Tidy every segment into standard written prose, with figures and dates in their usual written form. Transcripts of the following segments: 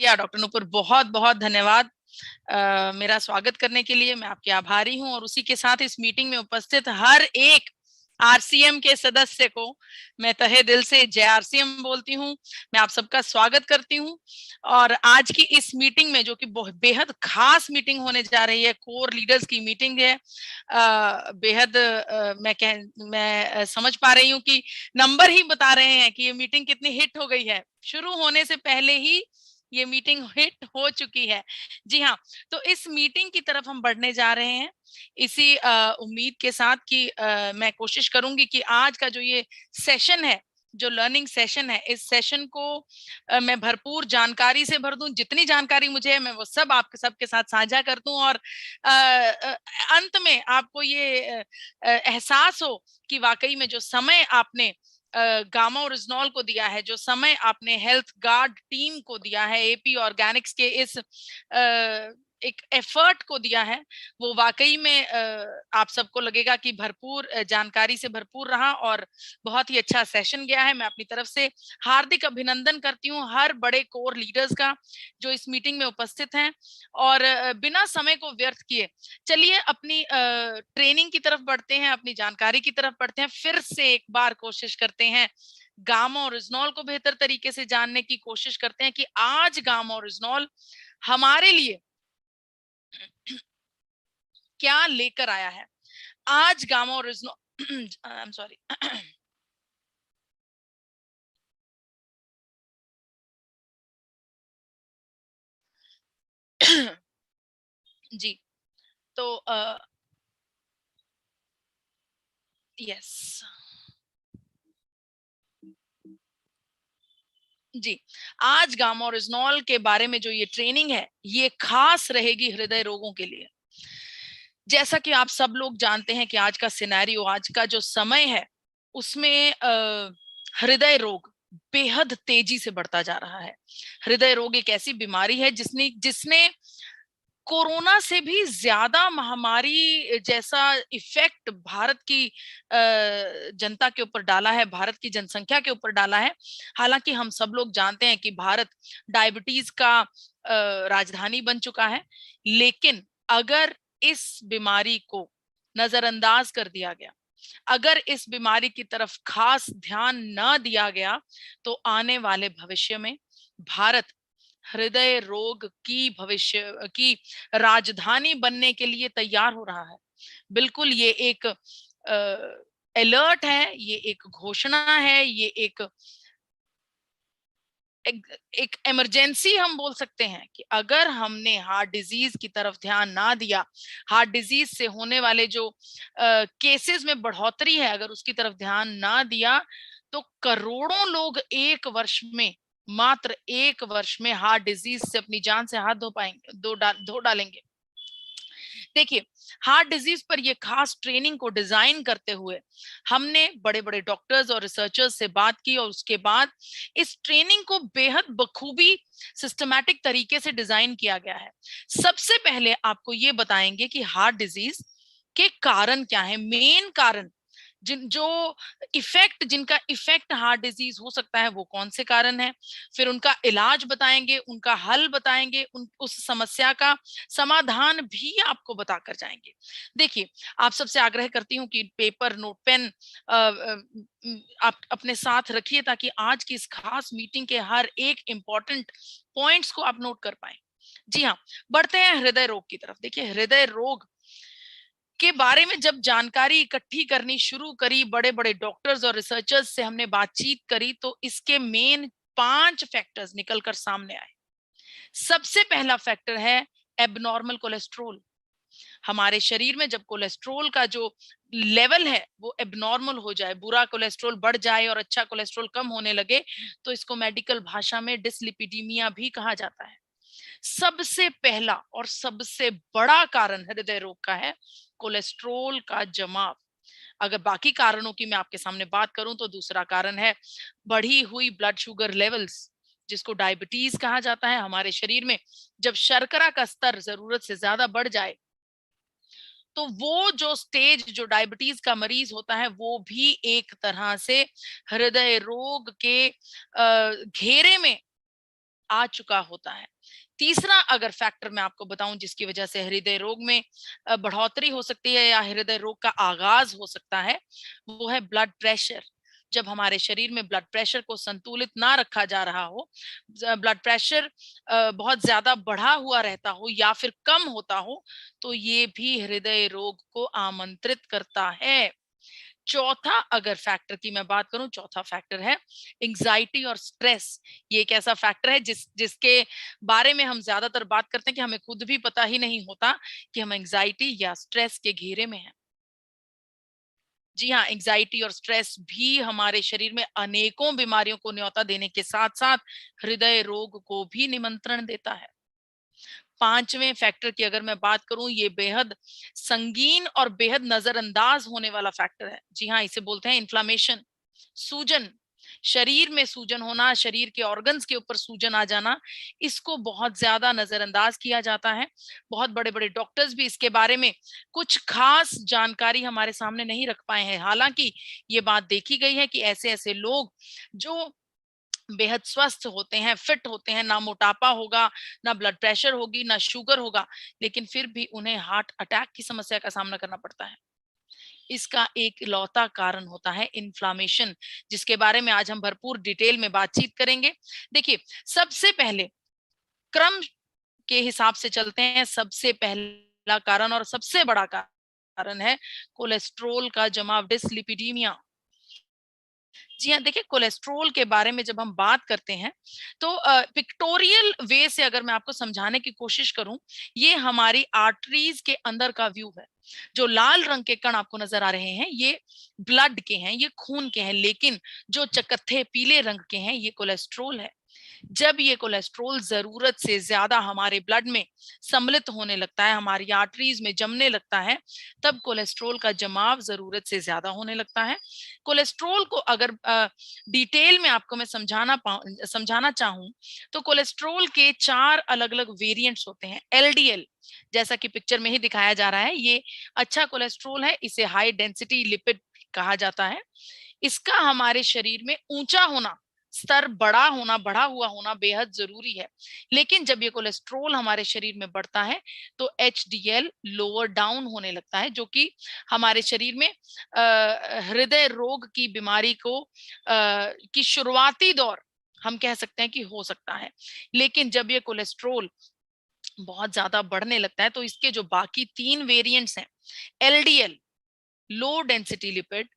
या डॉक्टर नूपुर, बहुत बहुत धन्यवाद मेरा स्वागत करने के लिए। मैं आपकी आभारी हूं और उसी के साथ इस मीटिंग में उपस्थित हर एक आरसीएम के सदस्य को मैं तहे दिल से जय आरसीएम बोलती हूं। मैं आप सबका स्वागत करती हूं और आज की इस मीटिंग में, जो कि बेहद खास मीटिंग होने जा रही है, कोर लीडर्स की मीटिंग है। बेहद मैं समझ पा रही हूं कि नंबर ही बता रहे हैं कि ये मीटिंग कितनी हिट हो गई है। शुरू होने से पहले ही ये मीटिंग हिट हो चुकी है। जी हाँ, तो इस मीटिंग की तरफ हम बढ़ने जा रहे हैं इसी उम्मीद के साथ कि मैं कोशिश करूंगी कि आज का जो ये सेशन है, जो लर्निंग सेशन है, इस सेशन को मैं भरपूर जानकारी से भर दूं। जितनी जानकारी मुझे है मैं वो सब आपके सबके साथ साझा कर दूं और अंत में आपको ये एहसास हो कि वाकई में जो समय आपने गामा ओरिजिनॉल को दिया है, जो समय आपने हेल्थ गार्ड टीम को दिया है, एपी ऑर्गेनिक्स के इस एक एफर्ट को दिया है, वो वाकई में आप सबको लगेगा कि भरपूर जानकारी से भरपूर रहा और बहुत ही अच्छा सेशन गया है। मैं अपनी तरफ से हार्दिक अभिनंदन करती हूँ हर बड़े कोर लीडर्स का जो इस मीटिंग में उपस्थित हैं। और बिना समय को व्यर्थ किए चलिए अपनी ट्रेनिंग की तरफ बढ़ते हैं, अपनी जानकारी की तरफ बढ़ते हैं। फिर से एक बार कोशिश करते हैं गामा ओरिजिनॉल को बेहतर तरीके से जानने की कोशिश करते हैं कि आज गामा ओरिजिनॉल हमारे लिए क्या लेकर आया है। आज गामा ओरिजिनॉल आई एम सॉरी जी, तो यस जी, आज गामा ओरिजिनॉल के बारे में जो ये ट्रेनिंग है, ये खास रहेगी हृदय रोगों के लिए। जैसा कि आप सब लोग जानते हैं कि आज का सिनेरियो, आज का जो समय है, उसमें हृदय रोग बेहद तेजी से बढ़ता जा रहा है। हृदय रोग एक ऐसी बीमारी है जिसने जिसने कोरोना से भी ज्यादा महामारी जैसा इफेक्ट भारत की जनता के ऊपर डाला है, भारत की जनसंख्या के ऊपर डाला है। हालांकि हम सब लोग जानते हैं कि भारत डायबिटीज का राजधानी बन चुका है, लेकिन अगर इस बीमारी को नजरअंदाज कर दिया गया, अगर इस बीमारी की तरफ खास ध्यान न दिया गया, तो आने वाले भविष्य में भारत हृदय रोग की भविष्य की राजधानी बनने के लिए तैयार हो रहा है। बिल्कुल ये एक अलर्ट है, ये एक घोषणा है, ये एक इमरजेंसी हम बोल सकते हैं कि अगर हमने हार्ट डिजीज की तरफ ध्यान ना दिया, हार्ट डिजीज से होने वाले जो केसेस में बढ़ोतरी है, अगर उसकी तरफ ध्यान ना दिया, तो करोड़ों लोग एक वर्ष में, मात्र एक वर्ष में हार्ट डिजीज से अपनी जान से हाथ धो पाएंगे, धो डालेंगे। देखिए, हार्ट डिजीज पर ये खास ट्रेनिंग को डिजाइन करते हुए हमने बड़े बड़े डॉक्टर्स और रिसर्चर्स से बात की और उसके बाद इस ट्रेनिंग को बेहद बखूबी सिस्टमैटिक तरीके से डिजाइन किया गया है। सबसे पहले आपको ये बताएंगे कि हार्ट डिजीज के कारण क्या है, मेन कारण जिनका इफेक्ट हार्ट डिजीज हो सकता है, वो कौन से कारण है। फिर उनका इलाज बताएंगे, उनका हल बताएंगे, उस समस्या का समाधान भी आपको बताकर जाएंगे। देखिए, आप सबसे आग्रह करती हूँ कि पेपर नोट पेन आप अपने साथ रखिए ताकि आज की इस खास मीटिंग के हर एक इंपॉर्टेंट पॉइंट्स को आप नोट कर पाए। जी हाँ, बढ़ते हैं हृदय रोग की तरफ। देखिए, हृदय रोग के बारे में जब जानकारी इकट्ठी करनी शुरू करी, बड़े बड़े डॉक्टर्स और रिसर्चर्स से हमने बातचीत करी, तो इसके मेन 5 फैक्टर्स निकलकर सामने आए। सबसे पहला फैक्टर है एबनॉर्मल कोलेस्ट्रोल। हमारे शरीर में जब कोलेस्ट्रोल का जो लेवल है वो एबनॉर्मल हो जाए, बुरा कोलेस्ट्रोल बढ़ जाए और अच्छा कोलेस्ट्रोल कम होने लगे, तो इसको मेडिकल भाषा में डिसलिपिडीमिया भी कहा जाता है। सबसे पहला और सबसे बड़ा कारण हृदय रोग का है कोलेस्ट्रोल का जमाव। अगर बाकी कारणों की मैं आपके सामने बात करूं, तो दूसरा कारण है बढ़ी हुई ब्लड शुगर लेवल्स, जिसको डायबिटीज कहा जाता है। हमारे शरीर में जब शर्करा का स्तर जरूरत से ज्यादा बढ़ जाए, तो वो जो स्टेज जो डायबिटीज का मरीज होता है, वो भी एक तरह से हृदय रोग के घेरे में आ चुका होता है। तीसरा अगर फैक्टर मैं आपको बताऊं जिसकी वजह से हृदय रोग में बढ़ोतरी हो सकती है या हृदय रोग का आगाज हो सकता है, वो है ब्लड प्रेशर। जब हमारे शरीर में ब्लड प्रेशर को संतुलित ना रखा जा रहा हो, ब्लड प्रेशर बहुत ज्यादा बढ़ा हुआ रहता हो या फिर कम होता हो, तो ये भी हृदय रोग को आमंत्रित करता है। चौथा अगर फैक्टर की मैं बात करूं, चौथा फैक्टर है एंजाइटी और स्ट्रेस। ये एक ऐसा फैक्टर है जिसके बारे में हम ज्यादातर बात करते हैं कि हमें खुद भी पता ही नहीं होता कि हम एंजाइटी या स्ट्रेस के घेरे में हैं। जी हाँ, एंजाइटी और स्ट्रेस भी हमारे शरीर में अनेकों बीमारियों को न्योता देने के साथ साथ हृदय रोग को भी निमंत्रण देता है। पांचवें फैक्टर की अगर मैं बात करूं, ये बेहद संगीन और बेहद नजरअंदाज होने वाला फैक्टर है। जी हाँ, इसे बोलते हैं इन्फ्लामेशन, सूजन। शरीर में सूजन होना, शरीर के ऑर्गन्स के ऊपर सूजन आ जाना, इसको बहुत ज्यादा नजरअंदाज किया जाता है। बहुत बड़े बड़े डॉक्टर्स भी इसके बारे में कुछ खास जानकारी हमारे सामने नहीं रख पाए हैं। हालांकि ये बात देखी गई है कि ऐसे ऐसे लोग जो बेहद स्वस्थ होते हैं, फिट होते हैं, ना मोटापा होगा, ना ब्लड प्रेशर होगी, ना शुगर होगा, लेकिन फिर भी उन्हें हार्ट अटैक की समस्या का सामना करना पड़ता है। इसका एक लौता कारण होता है इन्फ्लामेशन, जिसके बारे में आज हम भरपूर डिटेल में बातचीत करेंगे। देखिए, सबसे पहले क्रम के हिसाब से चलते हैं। सबसे पहला कारण और सबसे बड़ा कारण है कोलेस्ट्रोल का जमाव, डिसलिपिडीमिया। जी हाँ, देखिए, कोलेस्ट्रोल के बारे में जब हम बात करते हैं तो पिक्टोरियल वे से अगर मैं आपको समझाने की कोशिश करूं, ये हमारी आर्टरीज के अंदर का व्यू है। जो लाल रंग के कण आपको नजर आ रहे हैं, ये ब्लड के हैं, ये खून के हैं, लेकिन जो चकत्थे पीले रंग के हैं, ये कोलेस्ट्रोल है। जब ये कोलेस्ट्रोल जरूरत से ज्यादा हमारे ब्लड में सम्मिलित होने लगता है, हमारी आर्टरीज में जमने लगता है, तब कोलेस्ट्रोल का जमाव जरूरत से ज्यादा होने लगता है। कोलेस्ट्रोल को अगर डिटेल में आपको मैं समझाना चाहूं, तो कोलेस्ट्रोल के 4 अलग अलग वेरिएंट्स होते हैं। एलडीएल, जैसा कि पिक्चर में ही दिखाया जा रहा है, ये अच्छा कोलेस्ट्रोल है, इसे हाई डेंसिटी लिपिड कहा जाता है। इसका हमारे शरीर में ऊंचा होना, स्तर बड़ा होना, बढ़ा हुआ होना बेहद जरूरी है। लेकिन जब ये कोलेस्ट्रोल हमारे शरीर में बढ़ता है, तो एचडीएल लोअर डाउन होने लगता है, जो कि हमारे शरीर में हृदय रोग की बीमारी को की शुरुआती दौर हम कह सकते हैं कि हो सकता है। लेकिन जब ये कोलेस्ट्रोल बहुत ज्यादा बढ़ने लगता है, तो इसके जो बाकी 3 वेरिएंट्स हैं, LDL low density lipid,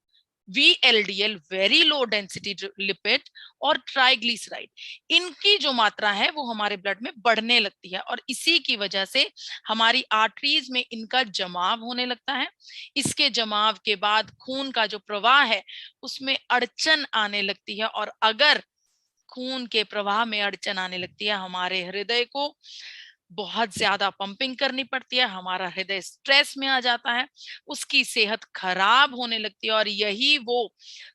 VLDL very low density lipid, और ट्राइग्लिसराइड, इनकी जो मात्रा है वो हमारे ब्लड में बढ़ने लगती है, और इसी की वजह से हमारी आर्टरीज में इनका जमाव होने लगता है। इसके जमाव के बाद खून का जो प्रवाह है उसमें अड़चन आने लगती है, और अगर खून के प्रवाह में अड़चन आने लगती है, हमारे हृदय को बहुत ज्यादा पंपिंग करनी पड़ती है, हमारा हृदय स्ट्रेस में आ जाता है, उसकी सेहत खराब होने लगती है, और यही वो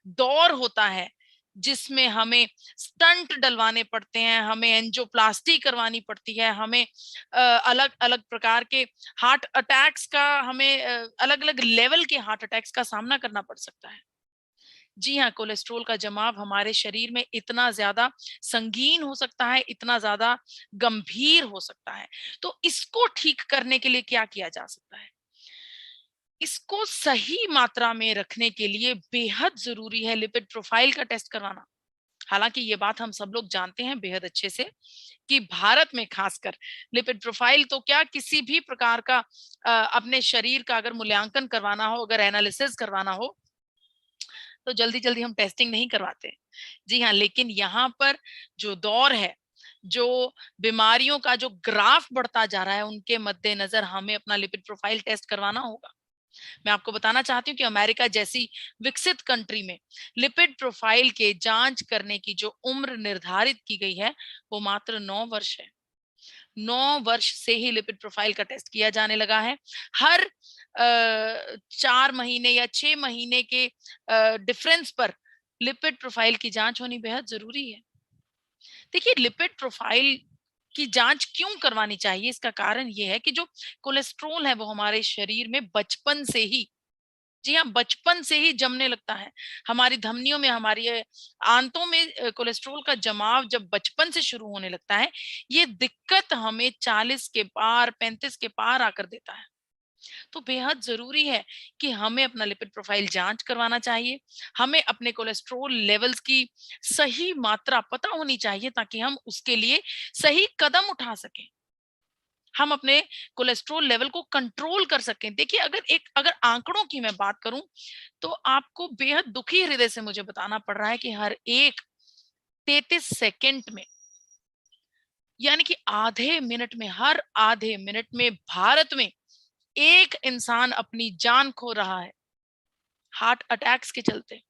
दौर होता है जिसमें हमें स्टंट डलवाने पड़ते हैं, हमें एंजियोप्लास्टी करवानी पड़ती है, हमें अलग अलग प्रकार के हार्ट अटैक्स का, हमें अलग अलग लेवल के हार्ट अटैक्स का सामना करना पड़ सकता है। जी हाँ, कोलेस्ट्रॉल का जमाव हमारे शरीर में इतना ज्यादा संगीन हो सकता है, इतना ज्यादा गंभीर हो सकता है। तो इसको ठीक करने के लिए क्या किया जा सकता है? इसको सही मात्रा में रखने के लिए बेहद जरूरी है लिपिड प्रोफाइल का टेस्ट करवाना। हालांकि ये बात हम सब लोग जानते हैं बेहद अच्छे से कि भारत में खासकर लिपिड प्रोफाइल तो क्या, किसी भी प्रकार का अपने शरीर का अगर मूल्यांकन करवाना हो, अगर एनालिसिस करवाना हो, तो जल्दी जल्दी हम टेस्टिंग नहीं करवाते। जी हाँ, लेकिन यहाँ पर जो दौर है, जो बीमारियों का जो ग्राफ बढ़ता जा रहा है, उनके मद्देनजर हमें अपना लिपिड प्रोफाइल टेस्ट करवाना होगा। मैं आपको बताना चाहती हूँ कि अमेरिका जैसी विकसित कंट्री में लिपिड प्रोफाइल के जांच करने की जो उम्र निर्धारित की गई है, वो मात्र 9 वर्ष है। 9 वर्ष से ही लिपिड प्रोफाइल का टेस्ट किया जाने लगा है। हर 4 महीने या 6 महीने के डिफरेंस पर लिपिड प्रोफाइल की जांच होनी बेहद जरूरी है। देखिए, लिपिड प्रोफाइल की जांच क्यों करवानी चाहिए, इसका कारण ये है कि जो कोलेस्ट्रॉल है वो हमारे शरीर में बचपन से ही जी हाँ, बचपन से ही जमने लगता है। हमारी धमनियों में, हमारी आंतों में कोलेस्ट्रॉल का जमाव जब बचपन से शुरू होने लगता है, ये दिक्कत हमें 40 के पार, 35 के पार आकर देता है। तो बेहद ज़रूरी है कि हमें अपना लिपिड प्रोफाइल जाँच करवाना चाहिए। हमें अपने कोलेस्ट्रॉल लेवल्स की सही मात्रा पता होनी चाहिए ताकि हम उसके लिए सही कदम उठा सकें। हम अपने कोलेस्ट्रॉल लेवल को कंट्रोल कर सकें। देखिए, अगर आंकड़ों की मैं बात करूं तो आपको बेहद दुखी हृदय से मुझे बताना पड़ रहा है कि हर एक 33 सेकंड में, यानी कि हर आधे मिनट में भारत में एक इंसान अपनी जान खो रहा है हार्ट अटैक्स के चलते।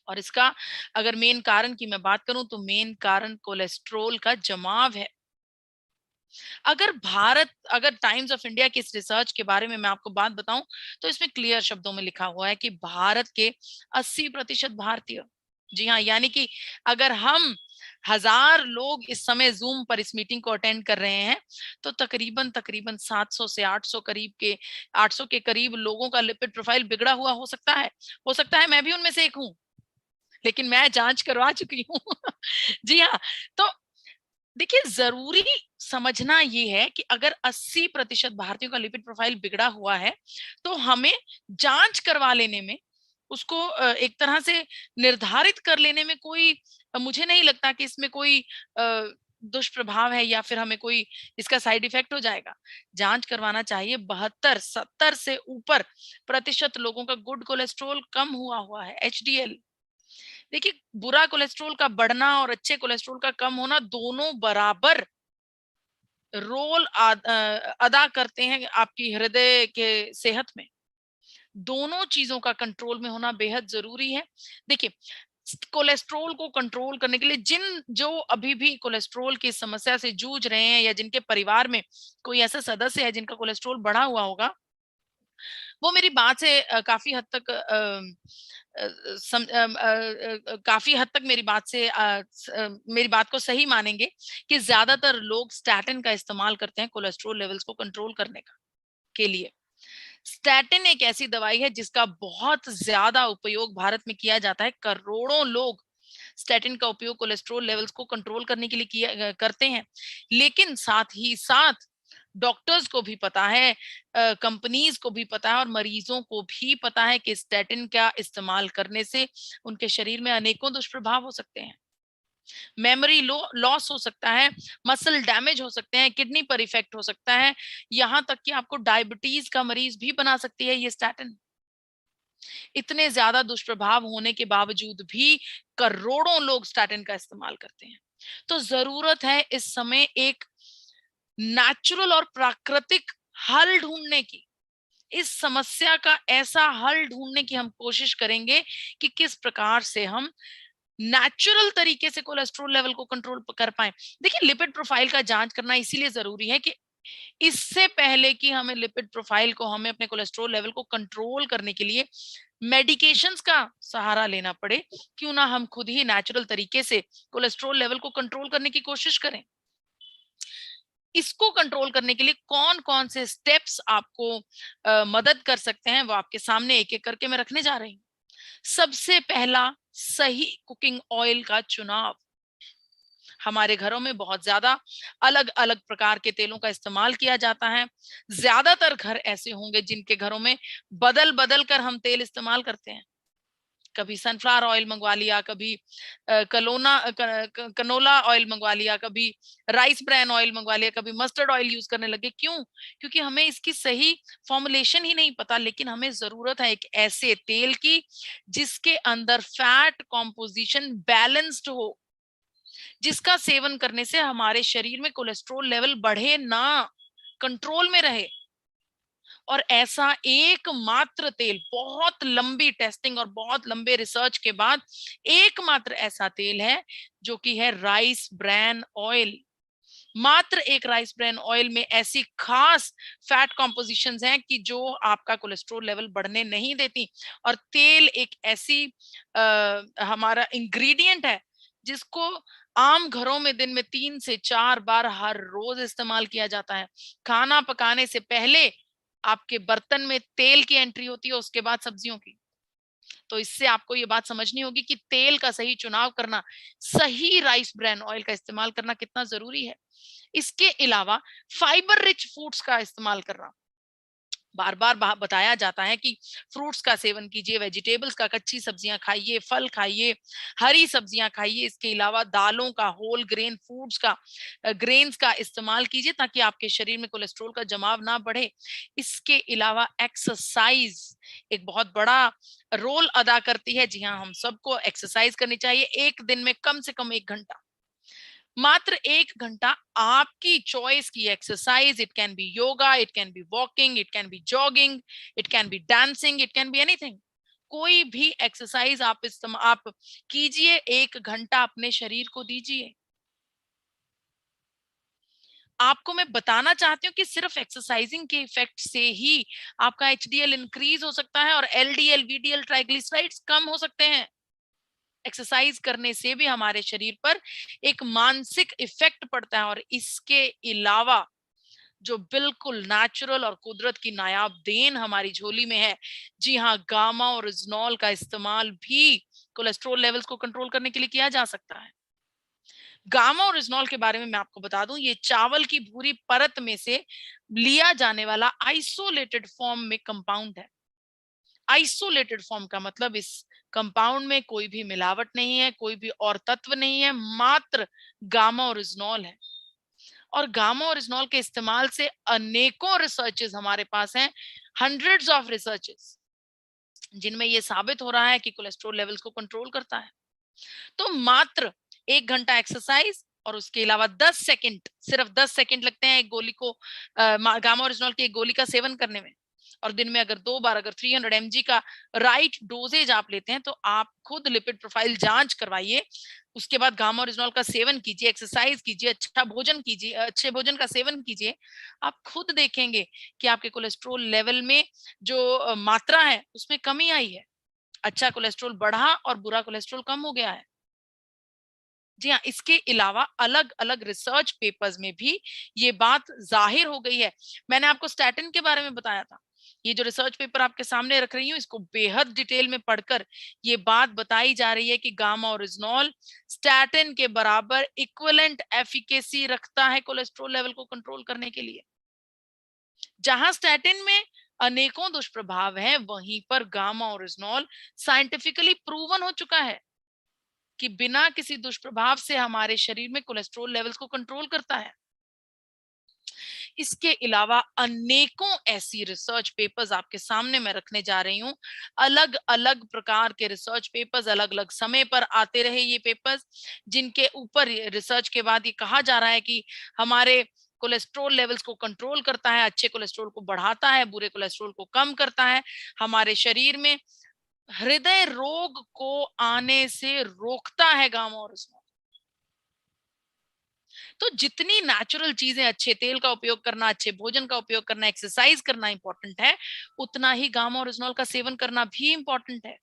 और इसका अगर मेन कारण की मैं बात करूं तो मेन कारण कोलेस्ट्रॉल का जमाव है। अगर टाइम्स ऑफ इंडिया की इस रिसर्च के बारे में मैं आपको बात बताऊं तो इसमें क्लियर शब्दों में लिखा हुआ है कि भारत के 80% भारतीय, जी हाँ, यानी कि अगर हम 1000 लोग इस समय जूम पर इस मीटिंग को अटेंड कर रहे हैं तो तकरीबन तकरीबन 700 से 800 के करीब लोगों का लिपिड प्रोफाइल बिगड़ा हुआ हो सकता है मैं भी उनमें से एक हूं, लेकिन मैं जांच करवा चुकी हूँ। जी हाँ। तो देखिए, जरूरी समझना ये है कि अगर 80% भारतीयों का लिपिड प्रोफाइल बिगड़ा हुआ है तो हमें जांच करवा लेने में, उसको एक तरह से निर्धारित कर लेने में कोई मुझे नहीं लगता कि इसमें कोई दुष्प्रभाव है या फिर हमें कोई इसका साइड इफेक्ट हो जाएगा। जांच करवाना चाहिए। 72-70 से ऊपर प्रतिशत लोगों का गुड कोलेस्ट्रॉल कम हुआ हुआ है, एचडीएल। देखिए, बुरा कोलेस्ट्रॉल का बढ़ना और अच्छे कोलेस्ट्रॉल का कम होना दोनों बराबर अदा करते हैं आपकी हृदय के सेहत में। दोनों चीजों का कंट्रोल में होना बेहद जरूरी है। देखिए, कोलेस्ट्रॉल को कंट्रोल करने के लिए जो अभी भी कोलेस्ट्रॉल की समस्या से जूझ रहे हैं या जिनके परिवार में कोई ऐसा सदस्य है जिनका कोलेस्ट्रॉल बढ़ा हुआ होगा, वो मेरी बात से काफ़ी हद तक काफ़ी हद तक मेरी बात से मेरी बात को सही मानेंगे कि ज़्यादातर लोग स्टैटिन का इस्तेमाल करते हैं कोलेस्ट्रॉल लेवल्स को कंट्रोल करने के लिए। स्टैटिन एक ऐसी दवाई है जिसका बहुत ज़्यादा उपयोग भारत में किया जाता है। करोड़ों लोग स्टैटिन का उपयोग कोलेस्ट्रॉल लेवल्स को कंट्रोल करने के लिए करते हैं। लेकिन साथ ही साथ डॉक्टर्स को भी पता है, कंपनीज को भी पता है और मरीजों को भी पता है कि स्टैटिन का इस्तेमाल करने से उनके शरीर में अनेकों दुष्प्रभाव हो सकते हैं। मेमोरी लॉस हो सकता है, मसल डैमेज हो सकते हैं, किडनी पर इफेक्ट हो सकता है, यहां तक कि आपको डायबिटीज का मरीज भी बना सकती है ये स्टैटिन। इतने ज्यादा दुष्प्रभाव होने के बावजूद भी करोड़ों लोग स्टैटिन का इस्तेमाल करते हैं। तो जरूरत है इस समय एक नेचुरल और प्राकृतिक हल ढूंढने की। इस समस्या का ऐसा हल ढूंढने की हम कोशिश करेंगे कि किस प्रकार से हम नेचुरल तरीके से कोलेस्ट्रॉल लेवल को कंट्रोल कर पाए। देखिए, लिपिड प्रोफाइल का जांच करना इसीलिए जरूरी है कि इससे पहले कि हमें लिपिड प्रोफाइल को, हमें अपने कोलेस्ट्रॉल लेवल को कंट्रोल करने के लिए मेडिकेशंस का सहारा लेना पड़े, क्यों ना हम खुद ही नेचुरल तरीके से कोलेस्ट्रॉल लेवल को कंट्रोल करने की कोशिश करें। इसको कंट्रोल करने के लिए कौन-कौन से स्टेप्स आपको मदद कर सकते हैं, वो आपके सामने एक-एक करके मैं रखने जा रही हूँ। सबसे पहला, सही कुकिंग ऑयल का चुनाव। हमारे घरों में बहुत ज़्यादा अलग-अलग प्रकार के तेलों का इस्तेमाल किया जाता है। ज़्यादातर घर ऐसे होंगे जिनके घरों में बदल-बदल कर हम तेल इस्तेमाल करते हैं। कभी सनफ्लावर ऑयल मंगवा लिया, कभी कनोला ऑयल मंगवा लिया, कभी राइस ब्रान ऑयल मंगवा लिया, कभी मस्टर्ड ऑयल यूज करने लगे। क्यों? क्योंकि हमें इसकी सही फॉर्मुलेशन ही नहीं पता, लेकिन हमें जरूरत है एक ऐसे तेल की जिसके अंदर फैट कॉम्पोजिशन बैलेंस्ड हो, जिसका सेवन करने से हमारे शरीर में कोलेस्ट्रॉल लेवल बढ़े ना, कंट्रोल में रहे। और ऐसा एकमात्र तेल, बहुत लंबी टेस्टिंग और बहुत लंबे रिसर्च के बाद एकमात्र ऐसा तेल है जो कि है राइस ब्रान ऑयल। मात्र एक राइस ब्रान ऑयल में ऐसी खास फैट कॉम्पोजिशंस हैं कि जो आपका कोलेस्ट्रॉल लेवल बढ़ने नहीं देती। और तेल एक ऐसी हमारा इंग्रेडिएंट है जिसको आम घरों में दिन में 3 से 4 बार हर रोज इस्तेमाल किया जाता है। खाना पकाने से पहले आपके बर्तन में तेल की एंट्री होती है, उसके बाद सब्जियों की। तो इससे आपको ये बात समझनी होगी कि तेल का सही चुनाव करना, सही राइस ब्रैन ऑयल का इस्तेमाल करना कितना जरूरी है। इसके अलावा फाइबर रिच फूड्स का इस्तेमाल करना, बार बार बताया जाता है कि फ्रूट्स का सेवन कीजिए, वेजिटेबल्स का, कच्ची सब्जियां खाइए, फल खाइए, हरी सब्जियां खाइए। इसके अलावा दालों का, होल ग्रेन फूड्स का, ग्रेन्स का इस्तेमाल कीजिए ताकि आपके शरीर में कोलेस्ट्रॉल का जमाव ना बढ़े। इसके अलावा एक्सरसाइज एक बहुत बड़ा रोल अदा करती है। जी हाँ, हम सबको एक्सरसाइज करनी चाहिए, एक दिन में कम से कम 1 घंटा, मात्र 1 घंटा। आपकी चॉइस की exercise, it can be yoga, it can be walking, it can be jogging, it can be dancing, it can be anything. कोई भी एक्सरसाइज आप कीजिए, 1 घंटा अपने शरीर को दीजिए। आपको मैं बताना चाहती हूँ कि सिर्फ एक्सरसाइजिंग के इफेक्ट से ही आपका एचडीएल इंक्रीज हो सकता है और एलडीएल, वीडीएल, ट्राइग्लिसराइड्स कम हो सकते हैं। एक्सरसाइज करने से भी हमारे शरीर पर एक मानसिक इफेक्ट पड़ता है। और इसके अलावा जो बिल्कुल नेचुरल और कुदरत की नायाब देन हमारी झोली में है, जी हाँ, गामा और रिजनॉल का इस्तेमाल भी कोलेस्ट्रॉल लेवल्स को कंट्रोल करने के लिए किया जा सकता है। गामा और रिजनॉल के बारे में मैं आपको बता दूं, ये चावल की भूरी परत में से लिया जाने वाला आइसोलेटेड फॉर्म में कंपाउंड है। आइसोलेटेड फॉर्म का मतलब इस कंपाउंड में कोई भी मिलावट नहीं है, कोई भी और तत्व नहीं है, मात्र गामा और रिजनॉल है। और गामा और रिजनॉल के इस्तेमाल से अनेकों रिसर्चेस हमारे पास हैं, हंड्रेड्स ऑफ रिसर्चेस, जिनमें यह साबित हो रहा है कि कोलेस्ट्रॉल लेवल्स को कंट्रोल करता है। तो मात्र 1 घंटा एक्सरसाइज और उसके अलावा 10 सेकंड, सिर्फ 10 सेकंड लगते हैं एक गोली को गामा ओरिजिनल की एक गोली का सेवन करने में। और दिन में अगर 2 बार, अगर 300 mg का राइट डोजेज आप लेते हैं, तो आप खुद लिपिड प्रोफाइल जांच करवाइए। उसके बाद गामा ओरिजिनल का सेवन कीजिए, एक्सरसाइज कीजिए, अच्छा भोजन कीजिए, अच्छे भोजन का सेवन कीजिए। आप खुद देखेंगे कि आपके कोलेस्ट्रॉल लेवल में जो मात्रा है उसमें कमी आई है। अच्छा कोलेस्ट्रॉल बढ़ा और बुरा कोलेस्ट्रॉल कम हो गया है। जी हाँ, इसके अलावा अलग अलग रिसर्च पेपर्स में भी ये बात जाहिर हो गई है। मैंने आपको स्टैटिन के बारे में बताया था। ये जो रिसर्च पेपर आपके सामने रख रही हूँ, इसको बेहद डिटेल में पढ़कर ये बात बताई जा रही है कि गामा ओरिजिनॉल स्टैटिन के बराबर इक्विवेलेंट एफिकेसी रखता है कोलेस्ट्रॉल लेवल को कंट्रोल करने के लिए। जहां स्टैटिन में अनेकों दुष्प्रभाव हैं, वहीं पर गामा ओरिजिनॉल साइंटिफिकली प्रूवन हो चुका है कि बिना किसी दुष्प्रभाव से हमारे शरीर में कोलेस्ट्रॉल लेवल्स को कंट्रोल करता है। इसके अलावा अनेकों ऐसी रिसर्च पेपर्स आपके सामने मैं रखने जा रही हूँ। अलग अलग प्रकार के रिसर्च पेपर्स, अलग अलग समय पर आते रहे ये पेपर्स, जिनके ऊपर रिसर्च के बाद ये कहा जा रहा है कि हमारे कोलेस्ट्रॉल लेवल्स को कंट्रोल करता है, अच्छे कोलेस्ट्रॉल को बढ़ाता है, बुरे कोलेस्ट्रॉल को कम करता है, हमारे शरीर में हृदय रोग को आने से रोकता है गामा ओरिजिनॉल। तो जितनी नेचुरल चीजें, अच्छे तेल का उपयोग करना, अच्छे भोजन का उपयोग करना, एक्सरसाइज करना इंपॉर्टेंट है, उतना ही गामा ओरिजिनॉल का सेवन करना भी इंपॉर्टेंट है।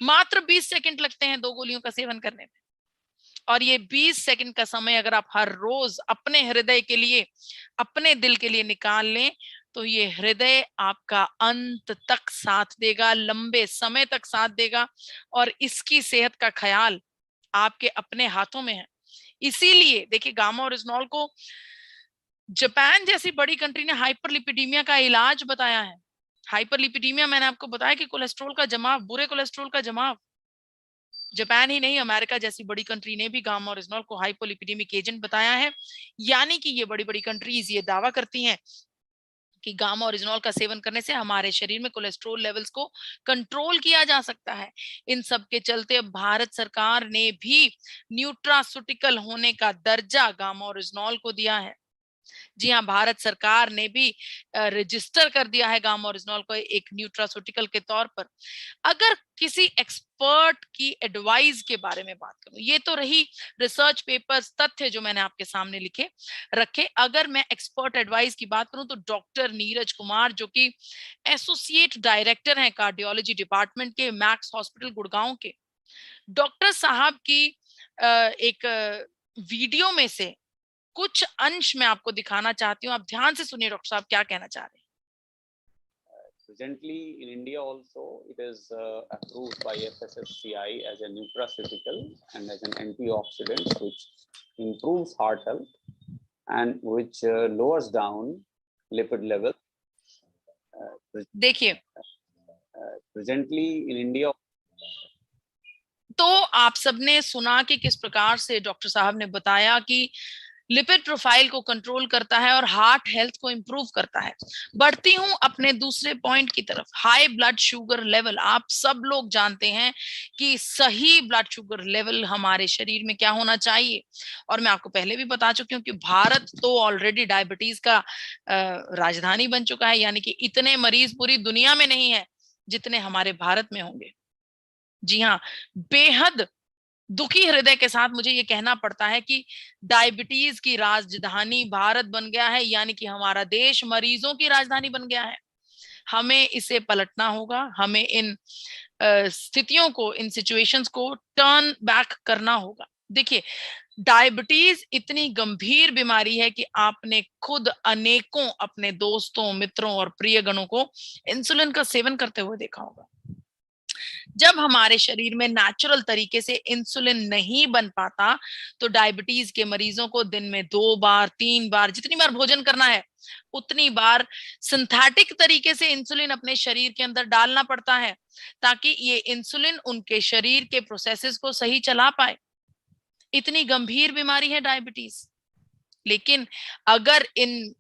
मात्र 20 सेकंड लगते हैं 2 गोलियों का सेवन करने में। और ये 20 सेकंड का समय अगर आप हर रोज अपने हृदय के लिए, अपने दिल के लिए निकाल लें, तो ये हृदय आपका अंत तक साथ देगा, लंबे समय तक साथ देगा। और इसकी सेहत का ख्याल आपके अपने हाथों में है। इसीलिए देखिए, गामा ओरिजिनॉल को जापान जैसी बड़ी कंट्री ने हाइपरलिपिडीमिया का इलाज बताया है। हाइपरलिपिडीमिया, मैंने आपको बताया कि कोलेस्ट्रॉल का जमाव, बुरे कोलेस्ट्रॉल का जमाव। जापान ही नहीं, अमेरिका जैसी बड़ी कंट्री ने भी गामा ओरिजिनॉल को हाइपोलिपिडेमिक एजेंट बताया है। यानी कि ये बड़ी बड़ी कंट्रीज ये दावा करती हैं कि गामा ओरिजिनॉल का सेवन करने से हमारे शरीर में कोलेस्ट्रॉल लेवल्स को कंट्रोल किया जा सकता है। इन सब के चलते अब भारत सरकार ने भी न्यूट्रास्यूटिकल होने का दर्जा गामा ओरिजिनॉल को दिया है। जी हाँ, भारत सरकार ने भी रजिस्टर कर दिया है गामा ओरिजिनॉल को एक न्यूट्रास्यूटिकल के तौर पर। अगर किसी एक्सपर्ट की एडवाइस के बारे में बात करूं, ये तो रही रिसर्च पेपर्स, तथ्य जो मैंने आपके सामने लिखे रखे। अगर मैं एक्सपर्ट एडवाइस की बात करूं, तो डॉक्टर नीरज कुमार, जो कि एसोसिएट डायरेक्टर हैं कार्डियोलॉजी डिपार्टमेंट के मैक्स हॉस्पिटल गुड़गांव के, डॉक्टर साहब की एक वीडियो में से कुछ अंश मैं आपको दिखाना चाहती हूँ। आप ध्यान से सुनिए डॉक्टर साहब क्या कहना चाह रहे हैं। Presently, in India also, it is approved by FSSCI as a nutraceutical and as an antioxidant, which improves heart health and which lowers down lipid level. देखिए, presently in India, तो आप सबने सुना कि किस प्रकार से डॉक्टर साहब ने बताया कि लिपिड प्रोफाइल को कंट्रोल करता है और हार्ट हेल्थ को इंप्रूव करता है। बढ़ती हूं अपने दूसरे पॉइंट की तरफ, हाई ब्लड शुगर लेवल। आप सब लोग जानते हैं कि सही ब्लड शुगर लेवल हमारे शरीर में क्या होना चाहिए, और मैं आपको पहले भी बता चुकी हूँ कि भारत तो ऑलरेडी डायबिटीज का राजधानी बन चुका है, यानी कि इतने मरीज पूरी दुनिया में नहीं है जितने हमारे भारत में होंगे। जी हाँ, बेहद दुखी हृदय के साथ मुझे ये कहना पड़ता है कि डायबिटीज की राजधानी भारत बन गया है, यानी कि हमारा देश मरीजों की राजधानी बन गया है। हमें इसे पलटना होगा, हमें इन स्थितियों को, इन सिचुएशंस को टर्न बैक करना होगा। देखिए, डायबिटीज इतनी गंभीर बीमारी है कि आपने खुद अनेकों अपने दोस्तों, मित्रों और प्रियगणों को इंसुलिन का सेवन करते हुए देखा होगा। जब हमारे शरीर में नेचुरल तरीके से इंसुलिन नहीं बन पाता, तो डायबिटीज के मरीजों को दिन में 2 बार 3 बार, जितनी बार भोजन करना है उतनी बार सिंथेटिक तरीके से इंसुलिन अपने शरीर के अंदर डालना पड़ता है, ताकि ये इंसुलिन उनके शरीर के प्रोसेसेस को सही चला पाए। इतनी गंभीर बीमारी है डायबिटीज। लेकिन अगर इन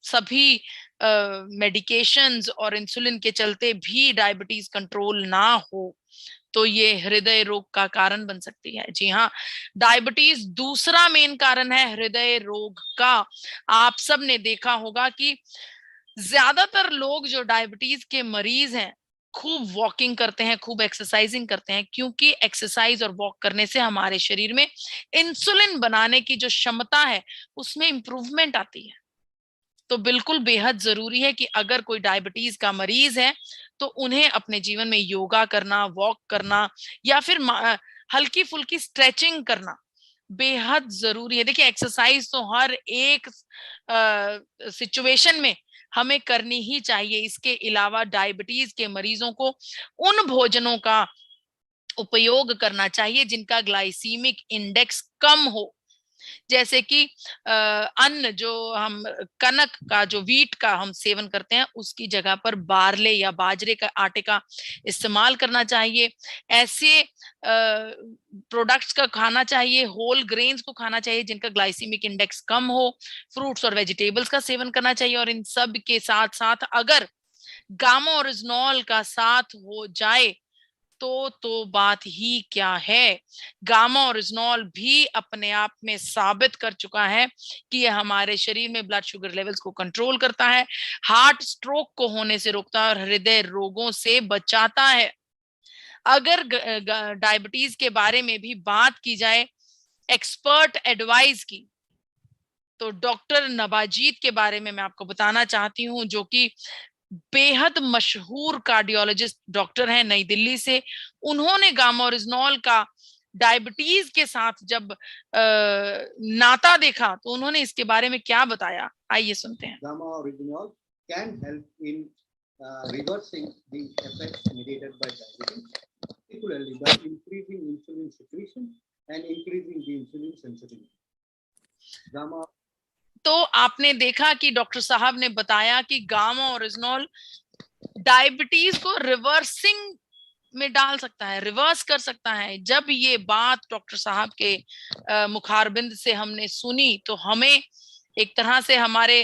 सभी मेडिकेशंस और इंसुलिन के चलते भी डायबिटीज कंट्रोल ना हो, तो ये हृदय रोग का कारण बन सकती है। जी हाँ, डायबिटीज दूसरा मेन कारण है हृदय रोग का। आप सब ने देखा होगा कि ज्यादातर लोग जो डायबिटीज के मरीज हैं, खूब वॉकिंग करते हैं, खूब एक्सरसाइजिंग करते हैं, क्योंकि एक्सरसाइज और वॉक करने से हमारे शरीर में इंसुलिन बनाने की जो क्षमता है उसमें इंप्रूवमेंट आती है। तो बिल्कुल बेहद जरूरी है कि अगर कोई डायबिटीज का मरीज है तो उन्हें अपने जीवन में योगा करना, वॉक करना या फिर हल्की फुल्की स्ट्रेचिंग करना बेहद जरूरी है। देखिए, एक्सरसाइज तो हर एक सिचुएशन में हमें करनी ही चाहिए। इसके अलावा डायबिटीज के मरीजों को उन भोजनों का उपयोग करना चाहिए जिनका ग्लाइसीमिक इंडेक्स कम हो, जैसे कि अन्न जो हम कनक का, जो वीट का हम सेवन करते हैं, उसकी जगह पर बारले या बाजरे का आटे का इस्तेमाल करना चाहिए। ऐसे प्रोडक्ट्स का खाना चाहिए, होल ग्रेन्स को खाना चाहिए जिनका ग्लाइसीमिक इंडेक्स कम हो। फ्रूट्स और वेजिटेबल्स का सेवन करना चाहिए, और इन सब के साथ साथ अगर गामा ओरिजिनॉल का साथ हो जाए तो बात ही क्या है। गामा ओरिजिनॉल भी अपने आप में साबित कर चुका है कि यह हमारे शरीर में ब्लड शुगर लेवल्स को कंट्रोल करता है, हार्ट स्ट्रोक को होने से रोकता है और हृदय रोगों से बचाता है। अगर डायबिटीज के बारे में भी बात की जाए एक्सपर्ट एडवाइस की, तो डॉक्टर नबाजीत के बारे में मैं आपको बताना चाहती हूँ, जो कि बेहद मशहूर कार्डियोलॉजिस्ट डॉक्टर हैं नई दिल्ली से। उन्होंने गामा ओरिजिनॉल का डायबिटीज के साथ जब नाता देखा तो उन्होंने इसके बारे में क्या बताया, आइए सुनते हैं। Gamma oryzanol can help in reversing the effects mediated by diabetes, particularly by increasing insulin secretion and increasing the insulin sensitivity. Gamma तो आपने देखा कि डॉक्टर साहब ने बताया कि गामा ओरिजिनॉल डायबिटीज को रिवर्सिंग में डाल सकता है, रिवर्स कर सकता है। जब ये बात डॉक्टर साहब के मुखारबिंद से हमने सुनी तो हमें एक तरह से हमारे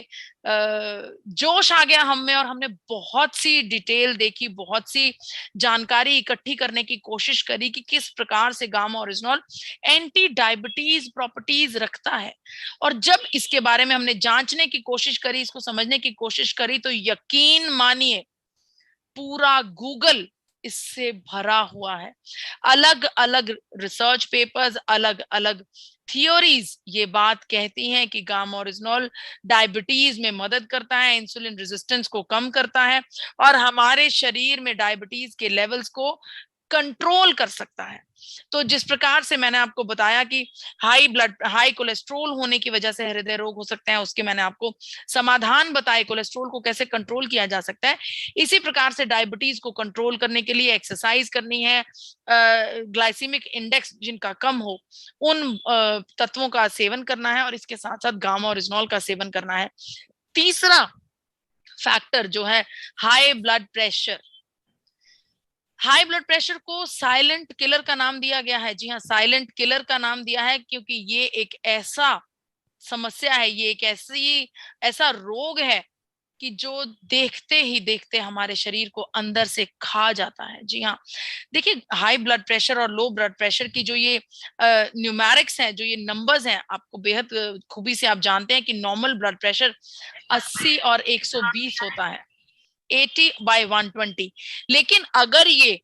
जोश आ गया हम में, और हमने बहुत सी डिटेल देखी, बहुत सी जानकारी इकट्ठी करने की कोशिश करी कि किस प्रकार से gamma oryzanol anti diabetes properties रखता है। और जब इसके बारे में हमने जांचने की कोशिश करी, इसको समझने की कोशिश करी, तो यकीन मानिए पूरा गूगल इससे भरा हुआ है। अलग अलग रिसर्च पेपर्स, अलग अलग थियोरीज ये बात कहती हैं कि गामा ओरिजिनॉल डायबिटीज में मदद करता है, इंसुलिन रेजिस्टेंस को कम करता है और हमारे शरीर में डायबिटीज के लेवल्स को कंट्रोल कर सकता है। तो जिस प्रकार से मैंने आपको बताया कि हाई कोलेस्ट्रोल होने की वजह से हृदय रोग हो सकते हैं, उसके मैंने आपको समाधान बताए, कोलेस्ट्रोल को कैसे कंट्रोल किया जा सकता है। इसी प्रकार से डायबिटीज को कंट्रोल करने के लिए एक्सरसाइज करनी है, ग्लाइसीमिक इंडेक्स जिनका कम हो उन तत्वों का सेवन करना है, और इसके साथ साथ गामा और रिजनॉल का सेवन करना है। तीसरा फैक्टर जो है high blood pressure. High blood pressure को साइलेंट किलर का नाम दिया गया है। जी हाँ, साइलेंट किलर का नाम दिया है क्योंकि ये एक ऐसा समस्या है, ये एक ऐसा रोग है कि जो देखते हमारे शरीर को अंदर से खा जाता है। जी हाँ, देखिए हाई ब्लड प्रेशर और लो ब्लड प्रेशर की जो ये न्यूमेरिक्स हैं, जो ये नंबर्स हैं, आपको बेहद खूबी से आप जानते हैं कि नॉर्मल ब्लड प्रेशर 80 और 120 होता है, 80/120। लेकिन अगर ये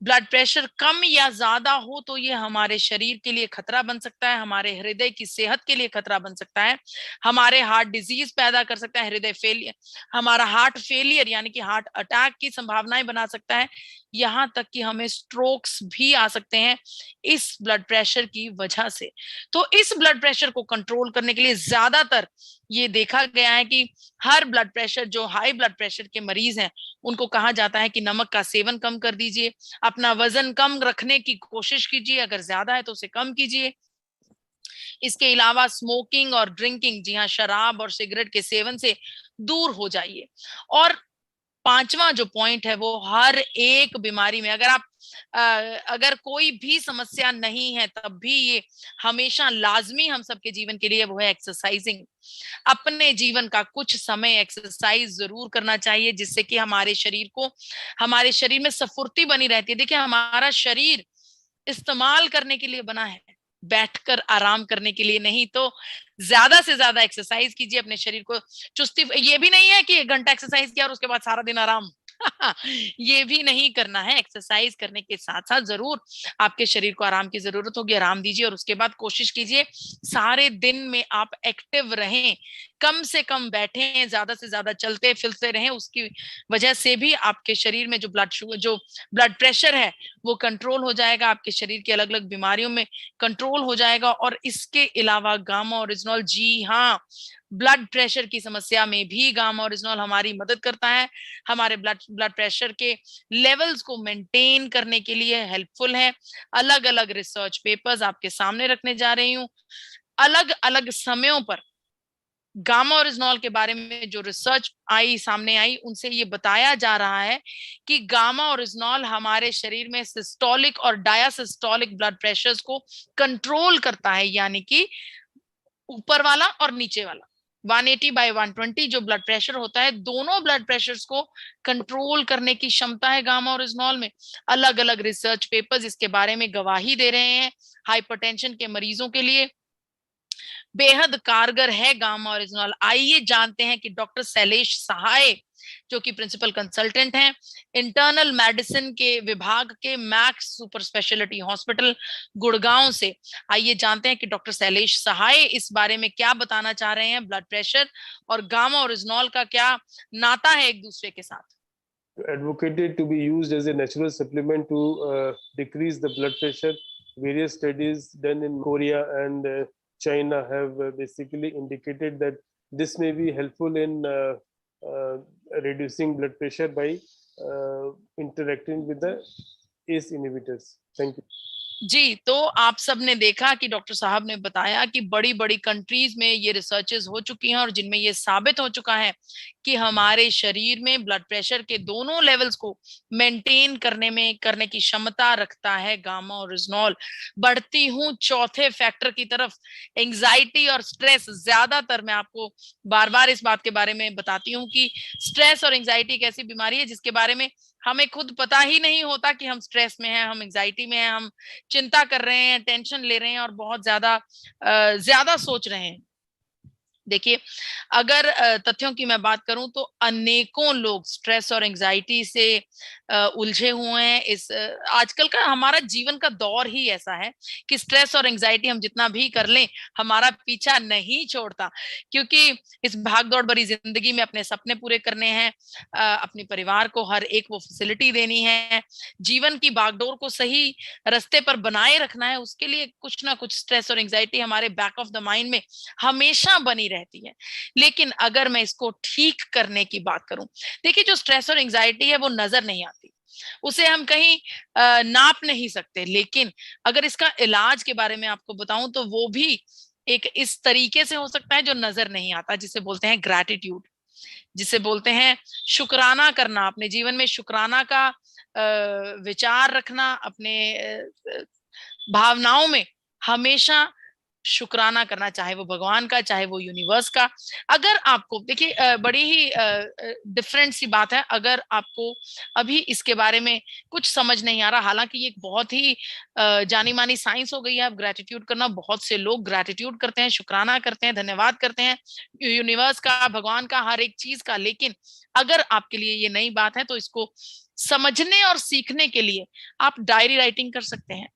ब्लड प्रेशर कम या ज्यादा हो तो ये हमारे शरीर के लिए खतरा बन सकता है, हमारे हृदय की सेहत के लिए खतरा बन सकता है, हमारे हार्ट डिजीज पैदा कर सकता है, हृदय फेलियर, हमारा हार्ट फेलियर यानी कि हार्ट अटैक की संभावनाएं बना सकता है, यहां तक कि हमें स्ट्रोक्स भी आ सकते हैं इस ब्लड प्रेशर की वजह से। तो इस ब्लड प्रेशर को कंट्रोल करने के लिए ज्यादातर ये देखा गया है कि हर ब्लड प्रेशर, जो हाई ब्लड प्रेशर के मरीज हैं, उनको कहा जाता है कि नमक का सेवन कम कर दीजिए, अपना वजन कम रखने की कोशिश कीजिए, अगर ज्यादा है तो उसे कम कीजिए। इसके अलावा स्मोकिंग और ड्रिंकिंग, जी हाँ, शराब और सिगरेट के सेवन से दूर हो जाइए। और पांचवा जो पॉइंट है वो हर एक बीमारी में, अगर कोई भी समस्या नहीं है तब भी ये हमेशा लाजमी हम सबके जीवन के लिए, वो है एक्सरसाइजिंग। अपने जीवन का कुछ समय एक्सरसाइज जरूर करना चाहिए, जिससे कि हमारे शरीर में स्फूर्ति बनी रहती है। देखिए हमारा शरीर इस्तेमाल करने के लिए बना है, बैठकर आराम करने के लिए नहीं। तो ज्यादा से ज्यादा एक्सरसाइज कीजिए, अपने शरीर को चुस्ती। ये भी नहीं है कि 1 घंटा एक्सरसाइज किया और उसके बाद सारा दिन आराम ये भी नहीं करना है। एक्सरसाइज करने के साथ साथ जरूर आपके शरीर को आराम की जरूरत होगी, आराम दीजिए, और उसके बाद कोशिश कीजिए सारे दिन में आप एक्टिव रहें, कम से कम बैठें, ज्यादा से ज्यादा चलते फिरते रहें। उसकी वजह से भी आपके शरीर में जो ब्लड प्रेशर है वो कंट्रोल हो जाएगा, आपके शरीर की अलग अलग बीमारियों में कंट्रोल हो जाएगा। और इसके अलावा गामा ओरिजिनॉल, जी हाँ, ब्लड प्रेशर की समस्या में भी गामा ओरिजिनॉल हमारी मदद करता है, हमारे ब्लड प्रेशर के लेवल्स को मेंटेन करने के लिए हेल्पफुल है। अलग अलग रिसर्च पेपर्स आपके सामने रखने जा रही हूँ, अलग अलग समयों पर गामा ओरिजिनॉल के बारे में जो रिसर्च सामने आई, उनसे ये बताया जा रहा है कि गामा ओरिजिनॉल हमारे शरीर में सिस्टोलिक और डायासिस्टोलिक ब्लड प्रेशर्स को कंट्रोल करता है, यानी कि ऊपर वाला और नीचे वाला 180/120 जो ब्लड प्रेशर होता है, दोनों ब्लड प्रेशर्स को कंट्रोल करने की क्षमता है गामा ओरिजिनॉल में। अलग अलग रिसर्च पेपर्स इसके बारे में गवाही दे रहे हैं। हाइपरटेंशन के मरीजों के लिए बेहद कारगर है गामा ओरिजिनॉल। आइए जानते हैं कि डॉक्टर शैलेश सहाय, जो कि प्रिंसिपल कंसल्टेंट हैं इंटरनल मेडिसिन के विभाग के max super speciality hospital Gurgaon से, आइए जानते हैं कि डॉक्टर शैलेश सहाय इस बारे में क्या बताना चाह रहे हैं। ब्लड प्रेशर और गामा ओरिजिनॉल का क्या नाता है एक दूसरे के साथ? Advocated to be used as a natural supplement to decrease the blood pressure. Various studies done in Korea and China have basically indicated that this may be helpful in reducing blood pressure by interacting with the ACE inhibitors. Thank you. जी, तो आप सबने देखा कि doctor साहब ने बताया कि बड़ी बड़ी कंट्रीज में ये रिसर्चेस हो चुकी हैं और जिनमें ये साबित हो चुका है कि हमारे शरीर में ब्लड प्रेशर के दोनों लेवल्स को मेंटेन करने की क्षमता रखता है गामा ओरिजिनॉल। बढ़ती हूँ चौथे फैक्टर की तरफ, एंजाइटी और स्ट्रेस। ज्यादातर मैं आपको बार बार इस बात के बारे में बताती हूँ कि स्ट्रेस और एंजाइटी एक ऐसी बीमारी है जिसके बारे में हमें खुद पता ही नहीं होता कि हम स्ट्रेस में हैं, हम एंजाइटी में हैं, हम चिंता कर रहे हैं, टेंशन ले रहे हैं और बहुत ज्यादा सोच रहे हैं। देखिए, अगर तथ्यों की मैं बात करूं तो अनेकों लोग स्ट्रेस और एंजाइटी से उलझे हुए हैं। इस आजकल का हमारा जीवन का दौर ही ऐसा है कि स्ट्रेस और एंजाइटी हम जितना भी कर लें हमारा पीछा नहीं छोड़ता, क्योंकि इस भागदौड़ भरी जिंदगी में अपने सपने पूरे करने हैं, अपने परिवार को हर एक वो फैसिलिटी देनी है, जीवन की बागडोर को सही रास्ते पर बनाए रखना है, उसके लिए कुछ ना कुछ स्ट्रेस और एंजाइटी हमारे बैक ऑफ द माइंड में हमेशा बनी रहती है। लेकिन अगर मैं इसको ठीक करने की बात करूं, देखिए जो स्ट्रेस और एंजाइटी है वो नजर नहीं आती, उसे हम कहीं नाप नहीं सकते, लेकिन अगर इसका इलाज के बारे में आपको बताऊं तो वो भी एक इस तरीके से हो सकता है जो नजर नहीं आता, जिसे बोलते हैं ग्रैटिट्यूड, जिसे बोलते हैं शुक्राना करना, अपने जीवन में शुक्राना का विचार रखना, अपने भावनाओं में हमेशा शुक्राना करना, चाहे वो भगवान का, चाहे वो यूनिवर्स का। अगर आपको देखिए बड़ी ही डिफरेंट सी बात है, अगर आपको अभी इसके बारे में कुछ समझ नहीं आ रहा, हालांकि ये एक बहुत ही जानी मानी साइंस हो गई है अब ग्रैटिट्यूड करना, बहुत से लोग ग्रैटिट्यूड करते हैं, शुक्राना करते हैं, धन्यवाद करते हैं यूनिवर्स का, भगवान का, हर एक चीज का। लेकिन अगर आपके लिए ये नई बात है तो इसको समझने और सीखने के लिए आप डायरी राइटिंग कर सकते हैं।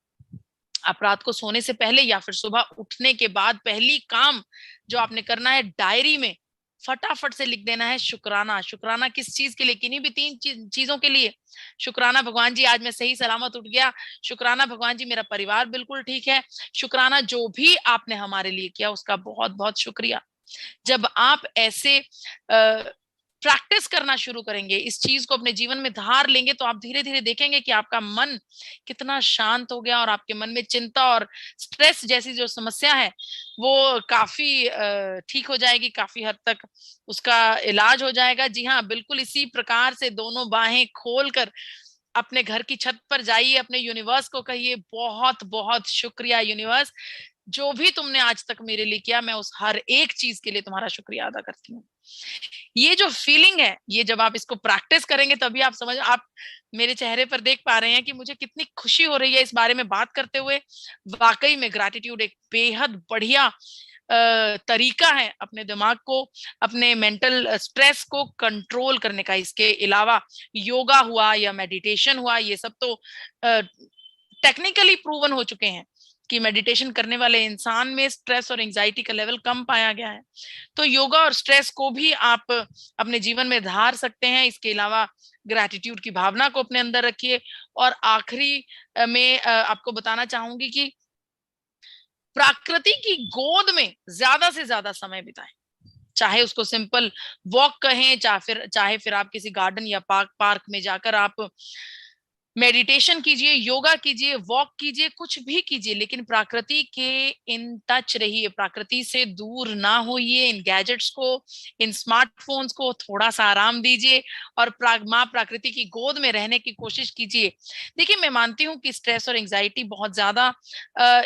आप रात को सोने से पहले या फिर सुबह उठने के बाद पहली काम जो आपने करना है, डायरी में फटाफट से लिख देना है शुक्राना। शुक्राना किस चीज के लिए? किन्हीं भी तीन चीजों के लिए। शुक्राना भगवान जी आज मैं सही सलामत उठ गया, शुक्राना भगवान जी मेरा परिवार बिल्कुल ठीक है, शुक्राना जो भी आपने हमारे लिए किया उसका बहुत बहुत शुक्रिया। जब आप ऐसे प्रैक्टिस करना शुरू करेंगे, इस चीज को अपने जीवन में धार लेंगे, तो आप धीरे धीरे देखेंगे कि आपका मन कितना शांत हो गया और आपके मन में चिंता और स्ट्रेस जैसी जो समस्या है वो काफी ठीक हो जाएगी, काफी हद तक उसका इलाज हो जाएगा। जी हाँ, बिल्कुल इसी प्रकार से दोनों बाहें खोलकर अपने घर की छत पर जाइए, अपने यूनिवर्स को कहिए बहुत बहुत शुक्रिया यूनिवर्स, जो भी तुमने आज तक मेरे लिए किया, मैं उस हर एक चीज के लिए तुम्हारा शुक्रिया अदा करती हूँ। ये जो फीलिंग है, ये जब आप इसको प्रैक्टिस करेंगे तभी आप समझ, आप मेरे चेहरे पर देख पा रहे हैं कि मुझे कितनी खुशी हो रही है इस बारे में बात करते हुए। वाकई में ग्रैटिट्यूड एक बेहद बढ़िया तरीका है अपने दिमाग को, अपने मेंटल स्ट्रेस को कंट्रोल करने का। इसके अलावा योगा हुआ या मेडिटेशन हुआ, ये सब तो टेक्निकली प्रूवन हो चुके हैं कि मेडिटेशन करने वाले इंसान में स्ट्रेस और एंजाइटी का लेवल कम पाया गया है। तो योगा और स्ट्रेस को भी आप अपने जीवन में धार सकते हैं। इसके अलावा ग्रैटिट्यूड की भावना को अपने अंदर रखिए। और आखिरी में आपको बताना चाहूंगी कि प्रकृति की गोद में ज्यादा से ज्यादा समय बिताएं, चाहे उसको सिंपल वॉक कहें, चाहे फिर आप किसी गार्डन या पार्क में जाकर आप मेडिटेशन कीजिए, योगा कीजिए, वॉक कीजिए, कुछ भी कीजिए, लेकिन प्रकृति के इन टच रहिए, प्रकृति से दूर ना होइए। इन गैजेट्स को, इन स्मार्टफोन्स को थोड़ा सा आराम दीजिए और माँ प्रकृति की गोद में रहने की कोशिश कीजिए। देखिए, मैं मानती हूँ कि स्ट्रेस और एंजाइटी बहुत ज्यादा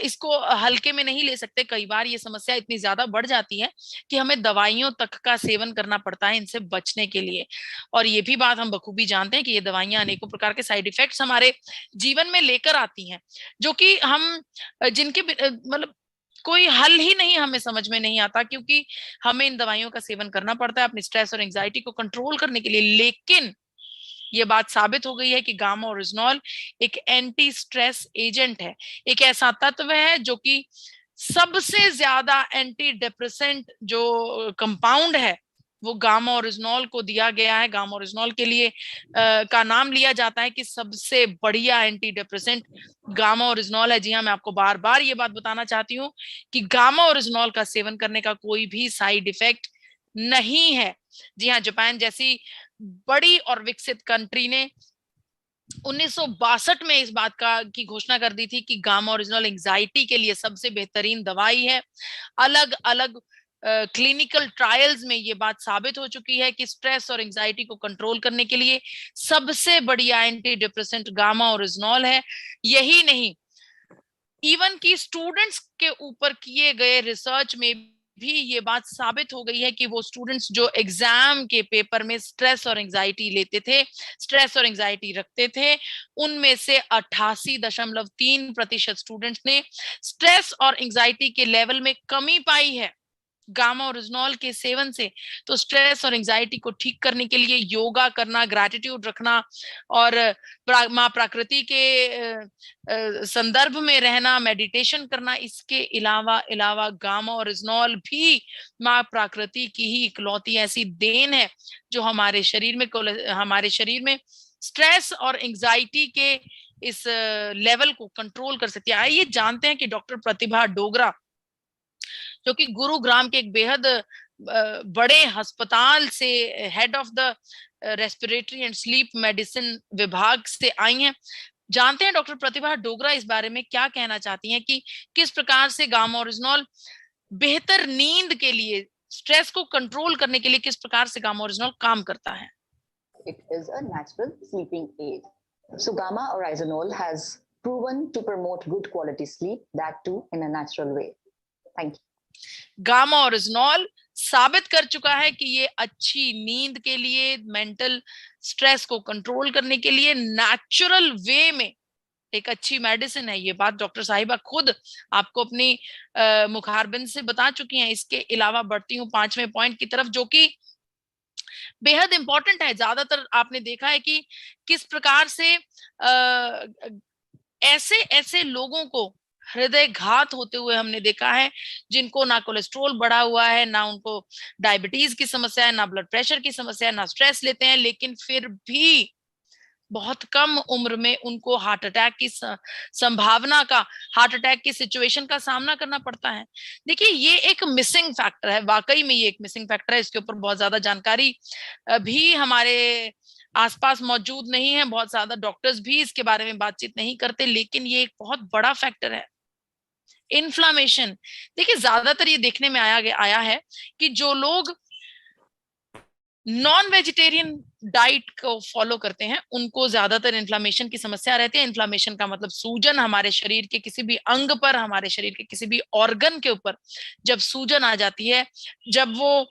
इसको हल्के में नहीं ले सकते। कई बार ये समस्या इतनी ज्यादा बढ़ जाती है कि हमें दवाइयों तक का सेवन करना पड़ता है इनसे बचने के लिए। और ये भी बात हम बखूबी जानते हैं कि ये दवाइयां अनेकों प्रकार के साइड इफेक्ट्स हमारे जीवन में लेकर आती हैं, जो कि हम जिनके मतलब कोई हल ही नहीं हमें समझ में नहीं आता, क्योंकि हमें इन दवाइयों का सेवन करना पड़ता है अपनी स्ट्रेस और एंजाइटी को कंट्रोल करने के लिए। लेकिन ये बात साबित हो गई है कि गामा ओरिजिनॉल एक एंटी स्ट्रेस एजेंट है, एक ऐसा तत्व है जो कि सबसे ज्यादा एंटी डिप्रेसेंट जो कंपाउंड है वो गामा ओरिजिनॉल को दिया गया है। गामा ओरिजिनॉल के लिए का नाम लिया जाता है कि सबसे बढ़िया एंटी डिप्रेसेंट गामा ओरिजिनॉल है। जी हाँ, मैं आपको बार बार ये बात बताना चाहती हूँ कि गामा ओरिजिनॉल का सेवन करने का कोई भी साइड इफेक्ट नहीं है। जी हाँ, जापान जैसी बड़ी और विकसित कंट्री ने 1962 में इस बात की घोषणा कर दी थी कि गामा ओरिजिनॉल एंजाइटी के लिए सबसे बेहतरीन दवाई है। अलग अलग क्लिनिकल ट्रायल्स में ये बात साबित हो चुकी है कि स्ट्रेस और एंजाइटी को कंट्रोल करने के लिए सबसे बढ़िया एंटी डिप्रेसेंट गामा ओरिजिनॉल है। यही नहीं, इवन की स्टूडेंट्स के ऊपर किए गए रिसर्च में भी ये बात साबित हो गई है कि वो स्टूडेंट्स जो एग्जाम के पेपर में स्ट्रेस और एंजाइटी लेते थे, स्ट्रेस और एंजाइटी रखते थे, उनमें से 88.3% स्टूडेंट्स ने स्ट्रेस और एंजाइटी के लेवल में कमी पाई है। गामा ओरिजिनॉल के सेवन से, तो स्ट्रेस और एंजाइटी को ठीक करने के लिए योगा करना, ग्रैटिट्यूड रखना और माँ प्रकृति के संदर्भ में रहना, मेडिटेशन करना, इसके अलावा गामा ओरिजिनॉल भी माँ प्रकृति की ही इकलौती ऐसी देन है जो हमारे शरीर में स्ट्रेस और एंजाइटी के इस लेवल को कंट्रोल कर सकती है। आइए जानते हैं कि डॉक्टर प्रतिभा डोगरा, जो कि गुरुग्राम के एक बेहद बड़े अस्पताल से head of the respiratory and sleep medicine विभाग से आई हैं, जानते हैं डॉक्टर प्रतिभा डोगरा इस बारे में क्या कहना चाहती हैं कि किस प्रकार से गामा ओरिजिनॉल बेहतर नींद के लिए, स्ट्रेस को कंट्रोल करने के लिए किस प्रकार से गामा ओरिजिनॉल काम करता है। It is a natural sleeping aid. So gamma oryzanol has proven to promote good quality sleep, that too in a natural way. Thank you. Gamma oryzanol साबित कर चुका है कि ये अच्छी नींद के लिए, मेंटल स्ट्रेस को कंट्रोल करने के लिए नेचुरल वे में एक अच्छी मेडिसिन है। ये बात डॉक्टर साहिबा खुद आपको अपनी मुखारबिंद से बता चुकी हैं। इसके अलावा बढ़ती हूँ 5वें पॉइंट की तरफ, जो कि बेहद इंपॉर्टेंट है। ज्यादातर आपने देखा है कि किस प्रकार से ऐसे लोगों को हृदय घात होते हुए हमने देखा है, जिनको ना कोलेस्ट्रॉल बढ़ा हुआ है, ना उनको डायबिटीज की समस्या है, ना ब्लड प्रेशर की समस्या है, ना स्ट्रेस लेते हैं, लेकिन फिर भी बहुत कम उम्र में उनको हार्ट अटैक की संभावना का, हार्ट अटैक की सिचुएशन का सामना करना पड़ता है। देखिए, ये एक मिसिंग फैक्टर है, वाकई में ये एक मिसिंग फैक्टर है। इसके ऊपर बहुत ज्यादा जानकारी भी हमारे आसपास मौजूद नहीं है, बहुत ज्यादा डॉक्टर्स भी इसके बारे में बातचीत नहीं करते, लेकिन ये एक बहुत बड़ा फैक्टर है। इन्फ्लामेशन, देखिए ज्यादातर ये देखने में आया है कि जो लोग नॉन वेजिटेरियन डाइट को फॉलो करते हैं, उनको ज्यादातर इन्फ्लामेशन की समस्या रहती है। इन्फ्लामेशन का मतलब सूजन, हमारे शरीर के किसी भी अंग पर, हमारे शरीर के किसी भी ऑर्गन के ऊपर जब सूजन आ जाती है, जब वो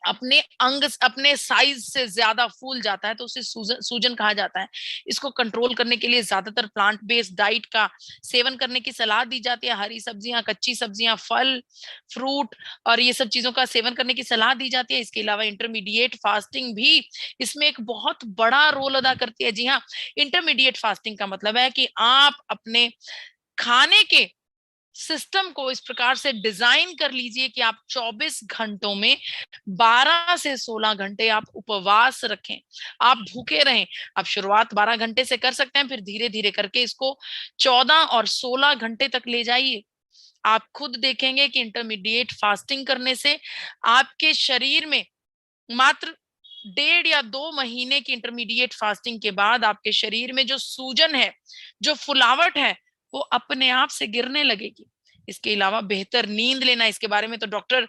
अपने अंग अपने साइज से ज्यादा फूल जाता है, तो उसे सूजन कहा जाता है। इसको कंट्रोल करने के लिए ज्यादातर प्लांट बेस्ड डाइट का सेवन करने की सलाह दी जाती है। हरी सब्जियां, कच्ची सब्जियां, फल, फ्रूट और ये सब चीजों का सेवन करने की सलाह दी जाती है। इसके अलावा इंटरमीडिएट फास्टिंग भी इसमें एक बहुत बड़ा रोल अदा करती है। जी हाँ, इंटरमीडिएट फास्टिंग का मतलब है कि आप अपने खाने के सिस्टम को इस प्रकार से डिजाइन कर लीजिए कि आप 24 घंटों में 12 से 16 घंटे आप उपवास रखें, आप भूखे रहें। आप शुरुआत 12 घंटे से कर सकते हैं, फिर धीरे धीरे करके इसको 14 और 16 घंटे तक ले जाइए। आप खुद देखेंगे कि इंटरमीडिएट फास्टिंग करने से आपके शरीर में मात्र 1.5 या 2 महीने की इंटरमीडिएट फास्टिंग के बाद आपके शरीर में जो सूजन है, जो फुलावट है, वो अपने आप से गिरने लगेगी। इसके अलावा बेहतर नींद लेना, इसके बारे में तो डॉक्टर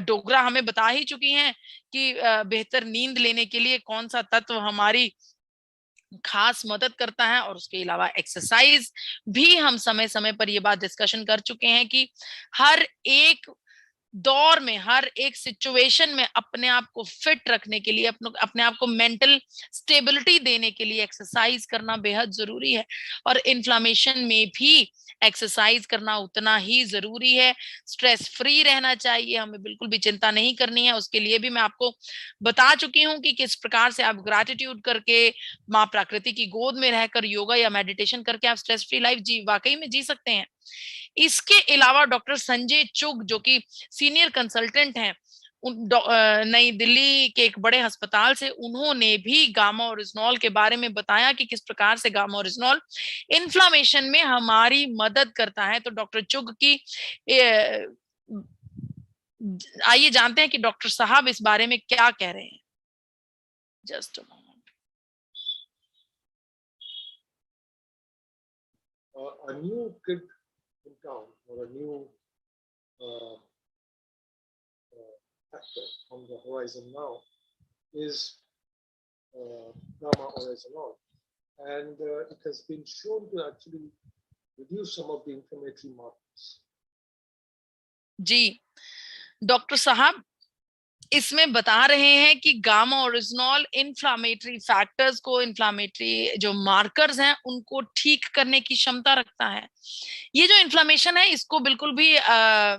डोगरा हमें बता ही चुकी हैं कि बेहतर नींद लेने के लिए कौन सा तत्व हमारी खास मदद करता है। और उसके अलावा एक्सरसाइज भी हम समय समय पर ये बात डिस्कशन कर चुके हैं कि हर एक दौर में, हर एक सिचुएशन में अपने आप को फिट रखने के लिए, अपने आप को मेंटल स्टेबिलिटी देने के लिए एक्सरसाइज करना बेहद जरूरी है। और इन्फ्लामेशन में भी एक्सरसाइज करना उतना ही जरूरी है। स्ट्रेस फ्री रहना चाहिए, हमें बिल्कुल भी चिंता नहीं करनी है। उसके लिए भी मैं आपको बता चुकी हूँ कि किस प्रकार से आप ग्रैटिट्यूड करके, माँ प्रकृति की गोद में रहकर, योगा या मेडिटेशन करके आप स्ट्रेस फ्री लाइफ वाकई में जी सकते हैं। इसके अलावा डॉक्टर संजय चुग, जो कि सीनियर कंसल्टेंट हैं नई दिल्ली के एक बड़े अस्पताल से, उन्होंने भी गामा ओरिजिनॉल के बारे में बताया कि किस प्रकार से गामा ओरिजिनॉल इन्फ्लामेशन में हमारी मदद करता है। तो डॉक्टर चुग की आइए जानते हैं कि डॉक्टर साहब इस बारे में क्या कह रहे हैं। Just a moment. A new kid in town, or a new factor on the horizon now is gamma oryzanol, and it has been shown to actually reduce some of the inflammatory markers. जी doctor साहब, इसमें बता रहे हैं कि gamma oryzanol inflammatory factors को, inflammatory जो markers हैं उनको ठीक करने की क्षमता रखता है। ये जो इन्फ्लामेशन है इसको बिल्कुल भी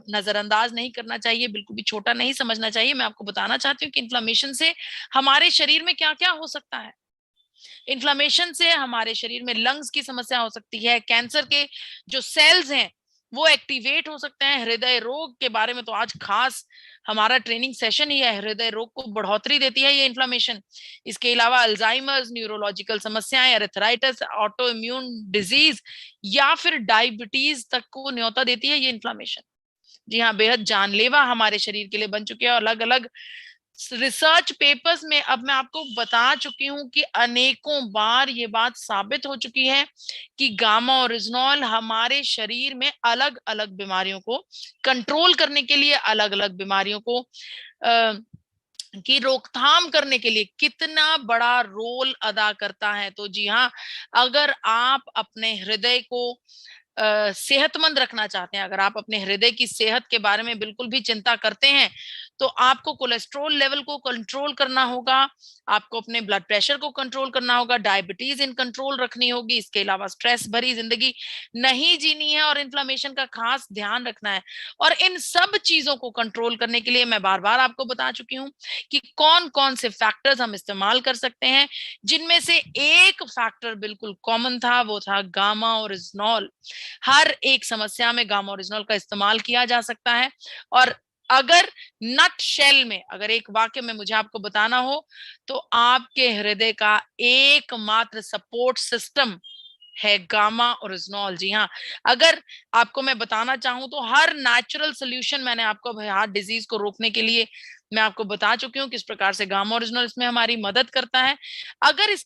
नजरअंदाज नहीं करना चाहिए, बिल्कुल भी छोटा नहीं समझना चाहिए। मैं आपको बताना चाहती हूँ कि इन्फ्लामेशन से हमारे शरीर में क्या क्या हो सकता है। इन्फ्लामेशन से हमारे शरीर में लंग्स की समस्या हो सकती है, कैंसर के जो सेल्स हैं वो एक्टिवेट हो सकते हैं, हृदय रोग के बारे में तो आज खास हमारा ट्रेनिंग सेशन ही है, हृदय रोग को बढ़ोतरी देती है ये इन्फ्लामेशन। इसके अलावा अल्जाइमर्स, न्यूरोलॉजिकल समस्याएं, एरिथराइटिस, ऑटो इम्यून डिजीज या फिर डायबिटीज तक को न्योता देती है ये इन्फ्लामेशन। जी हाँ, बेहद जानलेवा हमारे शरीर के लिए बन चुके हैं और अलग अलग रिसर्च पेपर्स में अब मैं आपको बता चुकी हूं कि अनेकों बार ये बात साबित हो चुकी है कि गामा ओरिजिनॉल हमारे शरीर में अलग अलग बीमारियों को कंट्रोल करने के लिए, अलग अलग बीमारियों को की रोकथाम करने के लिए कितना बड़ा रोल अदा करता है। तो जी हाँ, अगर आप अपने हृदय को सेहतमंद रखना चाहते हैं, अगर आप अपने हृदय की सेहत के बारे में बिल्कुल भी चिंता करते हैं, तो आपको कोलेस्ट्रॉल लेवल को कंट्रोल करना होगा, आपको अपने ब्लड प्रेशर को कंट्रोल करना होगा, डायबिटीज इन कंट्रोल रखनी होगी। इसके अलावा स्ट्रेस भरी जिंदगी नहीं जीनी है और इन्फ्लेमेशन का खास ध्यान रखना है। और इन सब चीजों को कंट्रोल करने के लिए मैं बार बार आपको बता चुकी हूँ कि कौन कौन से फैक्टर्स हम इस्तेमाल कर सकते हैं, जिनमें से एक फैक्टर बिल्कुल कॉमन था, वो था गामा ओरिजिनॉल। हर एक समस्या में गामा ओरिजिनॉल का इस्तेमाल किया जा सकता है। और अगर नट शेल में, अगर एक वाक्य में मुझे आपको बताना हो, तो आपके हृदय का एकमात्र सपोर्ट सिस्टम है गामा ओरिजिनॉल। जी हाँ, अगर आपको मैं बताना चाहूं तो हर नेचुरल सोल्यूशन मैंने आपको हार्ट डिजीज को रोकने के लिए मैं आपको बता चुकी हूँ किस प्रकार से गामा ओरिजिनॉल इसमें हमारी मदद करता है। अगर इस